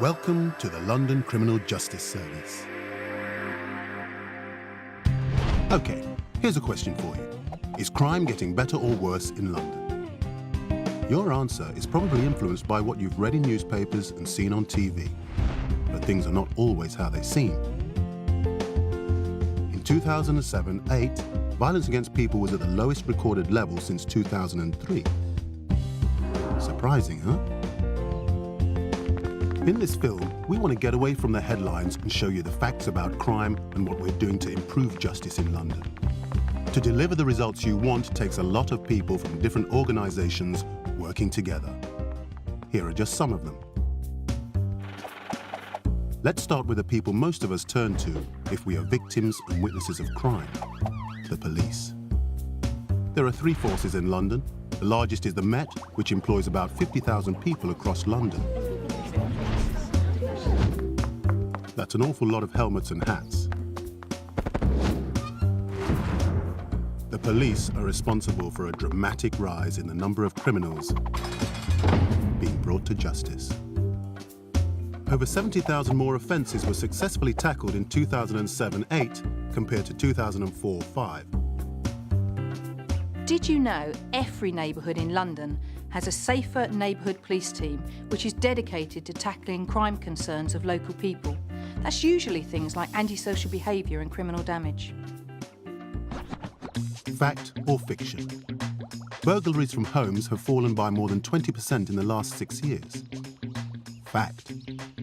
Welcome to the London Criminal Justice Service. Okay, here's a question for you. Is crime getting better or worse in London? Your answer is probably influenced by what you've read in newspapers and seen on TV. But things are not always how they seem. In 2007-8, violence against people was at the lowest recorded level since 2003. Surprising, huh? In this film, we want to get away from the headlines and show you the facts about crime and what we're doing to improve justice in London. To deliver the results you want takes a lot of people from different organisations working together. Here are just some of them. Let's start with the people most of us turn to if we are victims and witnesses of crime: the police. There are three forces in London. The largest is the Met, which employs about 50,000 people across London. That's an awful lot of helmets and hats. The police are responsible for a dramatic rise in the number of criminals being brought to justice. Over 70,000 more offences were successfully tackled in 2007-8 compared to 2004-5. Did you know every neighbourhood in London has a safer neighbourhood police team which is dedicated to tackling crime concerns of local people? That's usually things like antisocial behaviour and criminal damage. Fact or fiction? Burglaries from homes have fallen by more than 20% in the last 6 years. Fact.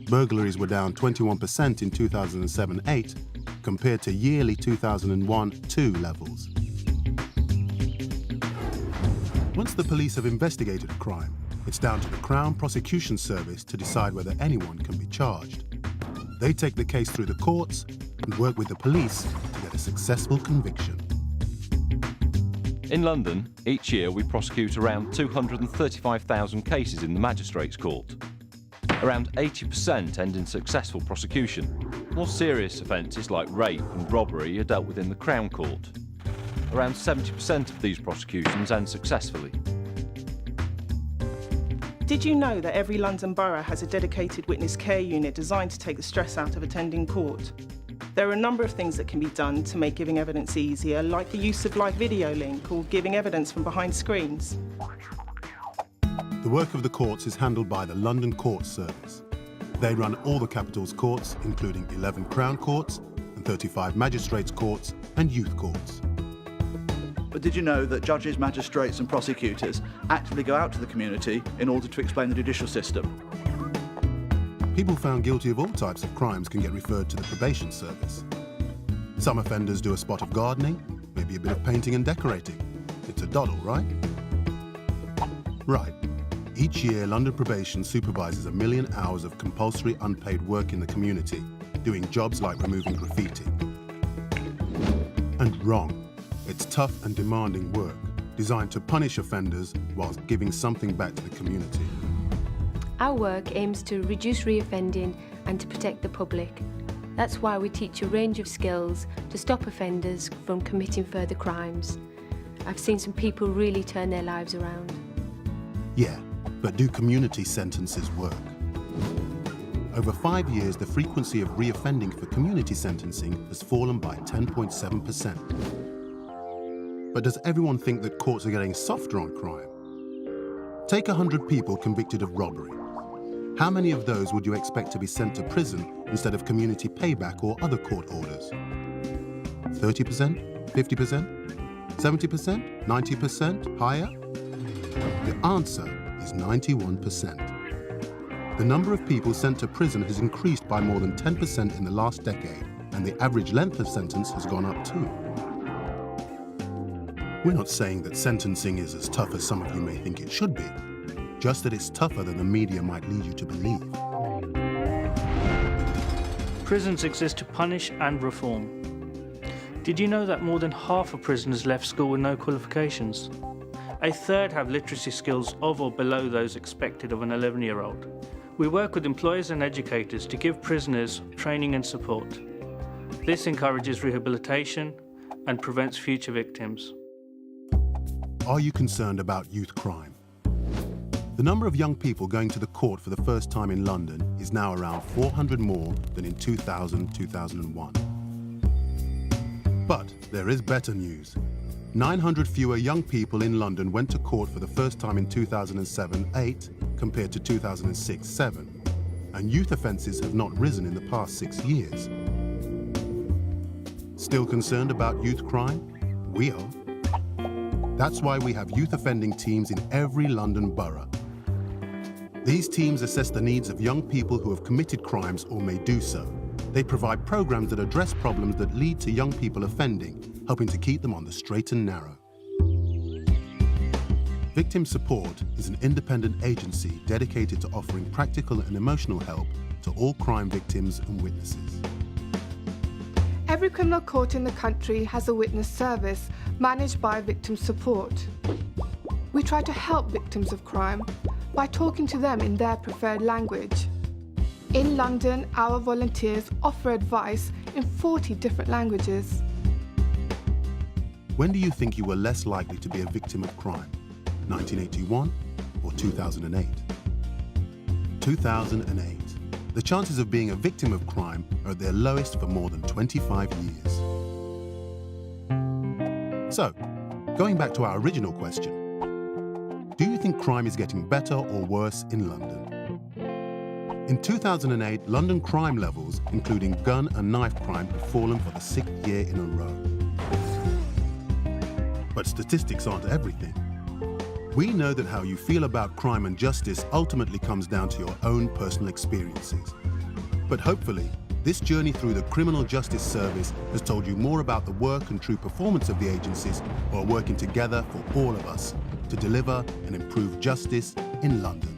Burglaries were down 21% in 2007-8 compared to yearly 2001-2 levels. Once the police have investigated a crime, it's down to the Crown Prosecution Service to decide whether anyone can be charged. They take the case through the courts and work with the police to get a successful conviction. In London, each year we prosecute around 235,000 cases in the Magistrates' Court. Around 80% end in successful prosecution. More serious offences like rape and robbery are dealt with in the Crown Court. Around 70% of these prosecutions end successfully. Did you know that every London borough has a dedicated witness care unit designed to take the stress out of attending court? There are a number of things that can be done to make giving evidence easier, like the use of live video link or giving evidence from behind screens. The work of the courts is handled by the London Court Service. They run all the capital's courts, including 11 Crown Courts and 35 Magistrates' Courts and Youth Courts. But did you know that judges, magistrates and prosecutors actively go out to the community in order to explain the judicial system? People found guilty of all types of crimes can get referred to the probation service. Some offenders do a spot of gardening, maybe a bit of painting and decorating. It's a doddle, right? Right. Each year, London Probation supervises 1 million hours of compulsory unpaid work in the community, doing jobs like removing graffiti. And wrong. It's tough and demanding work, designed to punish offenders whilst giving something back to the community. Our work aims to reduce reoffending and to protect the public. That's why we teach a range of skills to stop offenders from committing further crimes. I've seen some people really turn their lives around. Yeah, but do community sentences work? Over 5 years, the frequency of reoffending for community sentencing has fallen by 10.7%. But does everyone think that courts are getting softer on crime? Take 100 people convicted of robbery. How many of those would you expect to be sent to prison instead of community payback or other court orders? 30%? 50%? 70%? 90%? Higher? The answer is 91%. The number of people sent to prison has increased by more than 10% in the last decade, and the average length of sentence has gone up too. We're not saying that sentencing is as tough as some of you may think it should be, just that it's tougher than the media might lead you to believe. Prisons exist to punish and reform. Did you know that more than half of prisoners left school with no qualifications? A third have literacy skills of or below those expected of an 11-year-old. We work with employers and educators to give prisoners training and support. This encourages rehabilitation and prevents future victims. Are you concerned about youth crime? The number of young people going to the court for the first time in London is now around 400 more than in 2000-2001. But there is better news. 900 fewer young people in London went to court for the first time in 2007-8 compared to 2006-7, and youth offences have not risen in the past 6 years. Still concerned about youth crime? We are. That's why we have youth offending teams in every London borough. These teams assess the needs of young people who have committed crimes or may do so. They provide programs that address problems that lead to young people offending, helping to keep them on the straight and narrow. Victim Support is an independent agency dedicated to offering practical and emotional help to all crime victims and witnesses. Every criminal court in the country has a witness service managed by Victim Support. We try to help victims of crime by talking to them in their preferred language. In London, our volunteers offer advice in 40 different languages. When do you think you were less likely to be a victim of crime? 1981 or 2008? 2008. The chances of being a victim of crime are at their lowest for more than 25 years. So, going back to our original question, do you think crime is getting better or worse in London? In 2008, London crime levels, including gun and knife crime, had fallen for the 6th year in a row. But statistics aren't everything. We know that how you feel about crime and justice ultimately comes down to your own personal experiences. But hopefully, this journey through the Criminal Justice Service has told you more about the work and true performance of the agencies who are working together for all of us to deliver and improve justice in London.